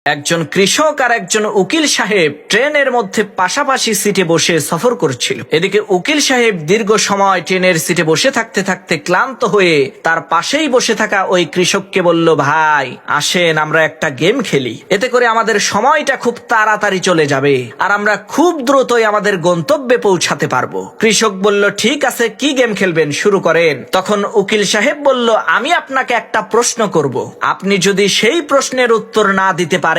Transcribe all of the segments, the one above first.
একজন কৃষক আর একজন উকিল সাহেব ট্রেনের মধ্যে পাশাপাশি সিটে বসে সফর করছিল। এদিকে উকিল সাহেব দীর্ঘ সময় ট্রেনের সিটে বসে থাকতে থাকতে ক্লান্ত হয়ে তার পাশেই বসে থাকা ওই কৃষককে বলল, ভাই আসেন আমরা একটা গেম খেলি, এতে করে আমাদের সময়টা খুব তাড়াতাড়ি চলে যাবে আর আমরা খুব দ্রুতই আমাদের গন্তব্যে পৌঁছাতে পারবো। কৃষক বলল, ঠিক আছে, কি গেম খেলবেন, শুরু করেন। তখন উকিল সাহেব বলল, আমি আপনাকে একটা প্রশ্ন করব, আপনি যদি সেই প্রশ্নের উত্তর না দিতে পারেন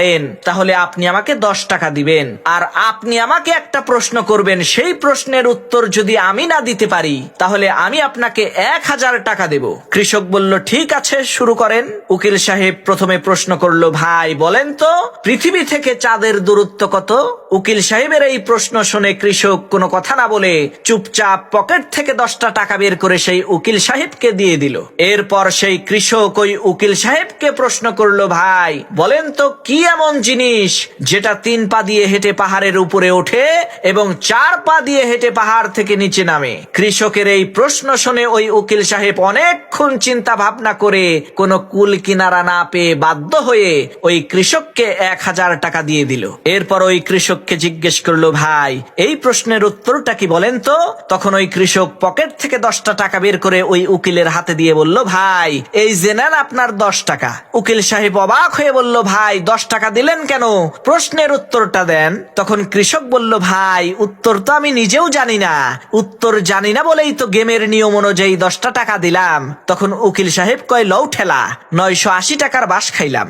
তাহলে আপনি আমাকে 10 টাকা দিবেন, আর আপনি আমাকে একটা প্রশ্ন করবেন, সেই প্রশ্নের উত্তর যদি আমি না দিতে পারি তাহলে আমি আপনাকে 1000 টাকা দেব। কৃষক বলল, ঠিক আছে, শুরু করেন। উকিল সাহেব প্রথমে প্রশ্ন করলো, ভাই বলেন তো পৃথিবী থেকে চাঁদের দূরত্ব কত? উকিল সাহেবের এই প্রশ্ন শুনে কৃষক কোনো কথা না বলে চুপচাপ পকেট থেকে 10টা টাকা বের করে সেই উকিল সাহেবকে দিয়ে দিল। এরপর সেই কৃষক ওই উকিল সাহেবকে প্রশ্ন করলো, ভাই বলেন তো কি এমন জিনিস যেটা 3 পা দিয়ে হেঁটে পাহাড়ের উপরে ওঠে এবং 4 পা দিয়ে হেঁটে পাহাড় থেকে নিচে নামে? কৃষকের এই প্রশ্ন শুনে ওই উকিল সাহেব অনেকক্ষণ চিন্তা ভাবনা করে কোনো কুল কিনারা না পেয়ে বাধ্য হয়ে ওই কৃষককে 1000 টাকা দিয়ে দিল। এরপর ওই কৃষককে জিজ্ঞেস করলো, ভাই এই প্রশ্নের উত্তরটা কি বলেন তো? তখন ওই কৃষক পকেট থেকে 10টা টাকা বের করে ওই উকিলের হাতে দিয়ে বলল, ভাই এই যে নেন আপনার 10 টাকা। উকিল সাহেব অবাক হয়ে বলল, ভাই 10 টাকা দিলেন কেন? প্রশ্নের উত্তরটা দেন। তখন কৃষক বলল, ভাই উত্তর তো আমি নিজেও জানি না, উত্তর জানি না বলেই তো গেমের নিয়ম অনুযায়ী 10টা টাকা দিলাম। তখন উকিল সাহেব কয়, লও ঠেলা, 980 টাকার বাস খাইলাম।